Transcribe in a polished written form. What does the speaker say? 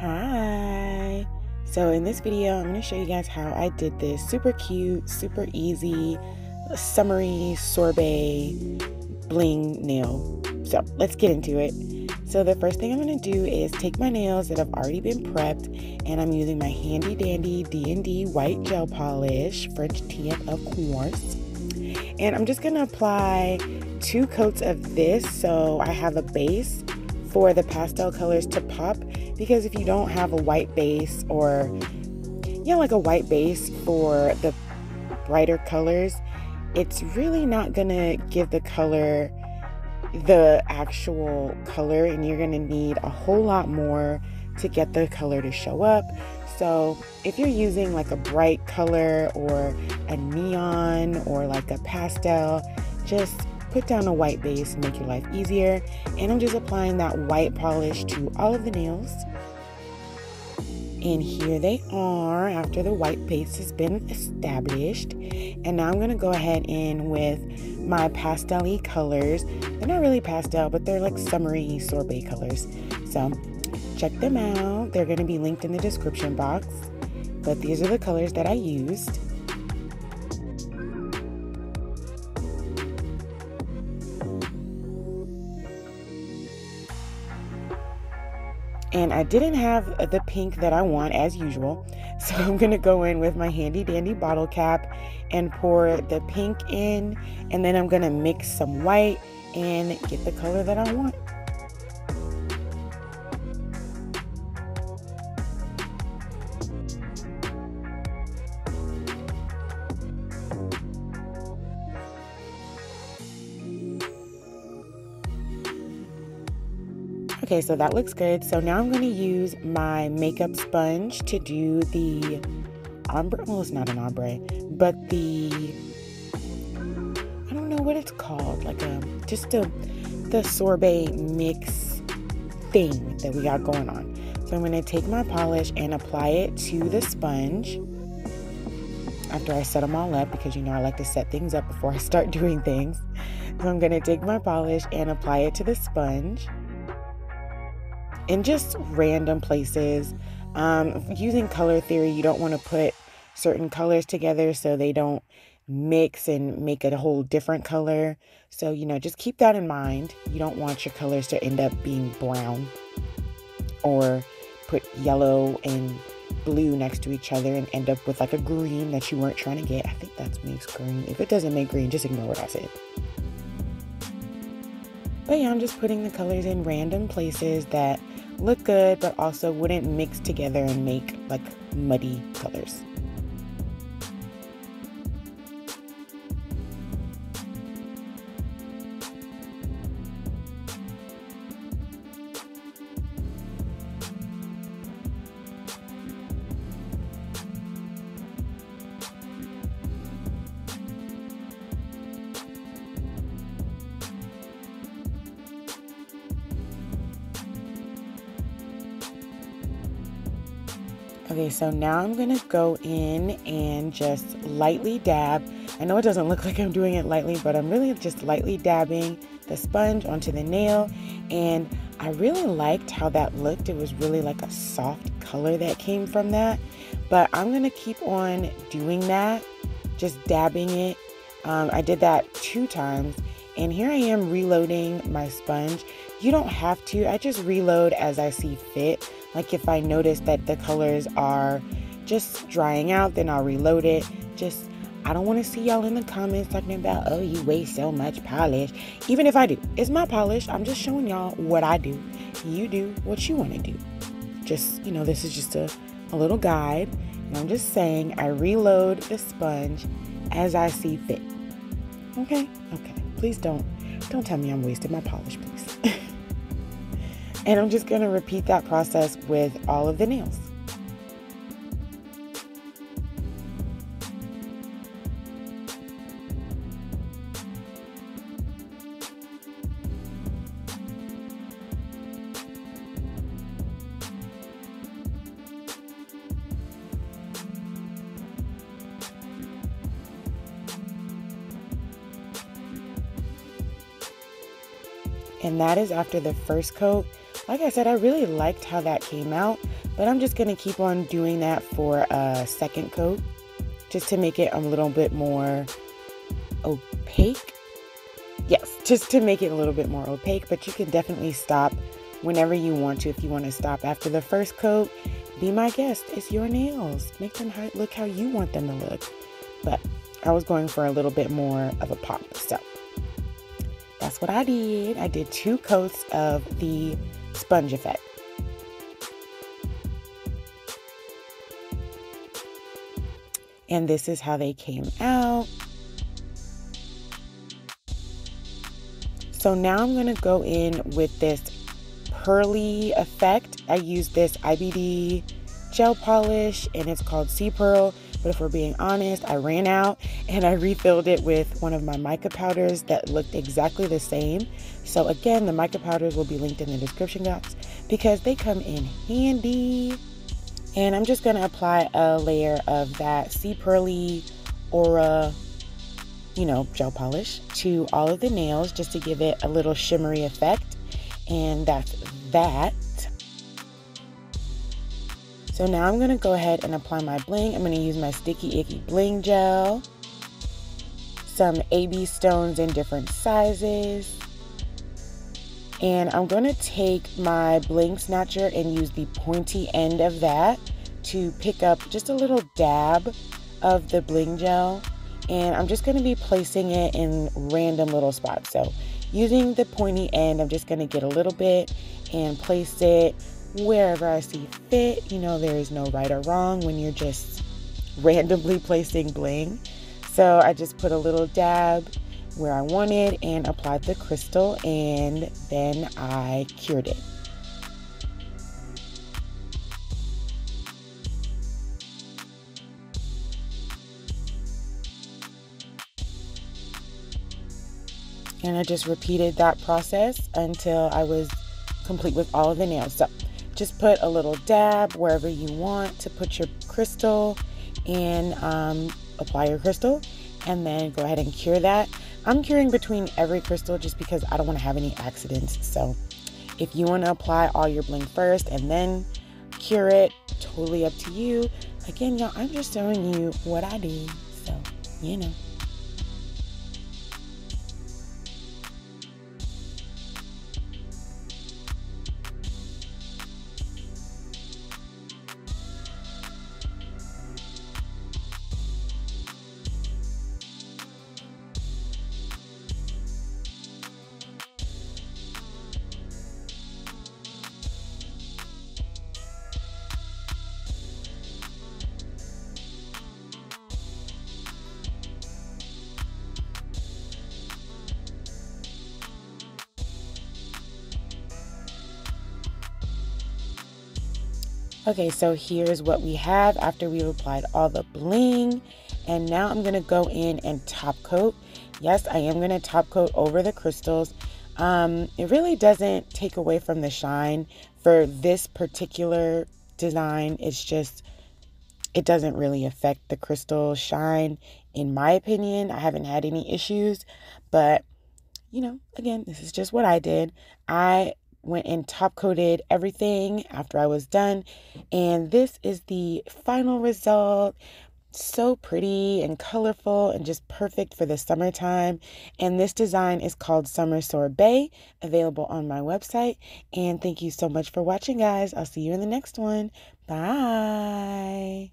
Hi. So in this video, I'm going to show you guys how I did this super cute, super easy, summery sorbet bling nail. So let's get into it. So the first thing I'm going to do is take my nails that have already been prepped, and I'm using my handy dandy D&D white gel polish, French tip of course. And I'm just going to apply 2 coats of this so I have a base for the pastel colors to pop, because if you don't have a white base or like a white base for the brighter colors, it's really not gonna give the color the actual color, and you're gonna need a whole lot more to get the color to show up. So if you're using like a bright color or a neon or like a pastel, just put down a white base and make your life easier. And I'm just applying that white polish to all of the nails. And here they are after the white base has been established. And now I'm going to go ahead in with my pastel-y colors. They're not really pastel, but they're like summery sorbet colors. So check them out. They're going to be linked in the description box. But these are the colors that I used. And I didn't have the pink that I want as usual, so I'm going to go in with my handy dandy bottle cap and pour the pink in, and then I'm going to mix some white and get the color that I want. Okay, so that looks good. So now I'm going to use my makeup sponge to do the ombre. Well, it's not an ombre, but I don't know what it's called. Like the sorbet mix thing that we got going on. So I'm going to take my polish and apply it to the sponge after I set them all up, because you know I like to set things up before I start doing things. So I'm going to take my polish and apply it to the sponge in just random places. Using color theory, you don't want to put certain colors together so they don't mix and make a whole different color. So, just keep that in mind. You don't want your colors to end up being brown or put yellow and blue next to each other and end up with like a green that you weren't trying to get. I think that makes green. If it doesn't make green, just ignore what I said. But yeah, I'm just putting the colors in random places that look good, but also wouldn't mix together and make like muddy colors. Okay, so now I'm going to go in and just lightly dab. I know it doesn't look like I'm doing it lightly, but I'm really just lightly dabbing the sponge onto the nail. And I really liked how that looked. It was really like a soft color that came from that. But I'm going to keep on doing that, just dabbing it. I did that 2 times. And here I am reloading my sponge. You don't have to. I just reload as I see fit. Like if I notice that the colors are just drying out, then I'll reload it. I don't want to see y'all in the comments talking about, oh, you waste so much polish. Even if I do, it's my polish. I'm just showing y'all what I do. You do what you want to do. This is just a little guide. And I'm just saying I reload the sponge as I see fit. Okay? Okay. Please don't tell me I'm wasting my polish, please. And I'm just going to repeat that process with all of the nails. And that is after the first coat. Like I said, I really liked how that came out, But I'm just going to keep on doing that for a second coat, just to make it a little bit more opaque. Yes, just to make it a little bit more opaque, but you can definitely stop whenever you want to. If you want to stop after the first coat, be my guest. It's your nails. Make them look how you want them to look. But I was going for a little bit more of a pop, so that's what I did. I did 2 coats of the sponge effect. And this is how they came out. So now I'm going to go in with this pearly effect. I use this IBD gel polish and it's called Sea Pearl. But if we're being honest, I ran out and I refilled it with one of my mica powders that looked exactly the same. So again, the mica powders will be linked in the description box because they come in handy. And I'm just going to apply a layer of that Sea Pearly Aura, gel polish to all of the nails just to give it a little shimmery effect. And that's that. So now I'm going to go ahead and apply my bling. I'm going to use my Sticky Icky Bling Gel, some AB stones in different sizes, and I'm going to take my Bling Snatcher and use the pointy end of that to pick up just a little dab of the bling gel, and I'm just going to be placing it in random little spots. So using the pointy end, I'm just going to get a little bit and place it wherever I see fit. There is no right or wrong when you're just randomly placing bling. So I just put a little dab where I wanted and applied the crystal, and then I cured it. And I just repeated that process until I was complete with all of the nails. So just put a little dab wherever you want to put your crystal, and apply your crystal, and then go ahead and cure that. I'm curing between every crystal just because I don't want to have any accidents. So if you want to apply all your bling first and then cure it, totally up to you. Again, y'all, I'm just showing you what I did. So, Okay, so here's what we have after we've applied all the bling. And now I'm going to go in and top coat. Yes, I am going to top coat over the crystals. It really doesn't take away from the shine for this particular design. It's just, it doesn't really affect the crystal shine, in my opinion. I haven't had any issues, but again, this is just what I did. I went and top coated everything after I was done, and this is the final result. So pretty and colorful and just perfect for the summertime. And this design is called Summer Sorbet, available on my website. And thank you so much for watching, guys. I'll see you in the next one. Bye.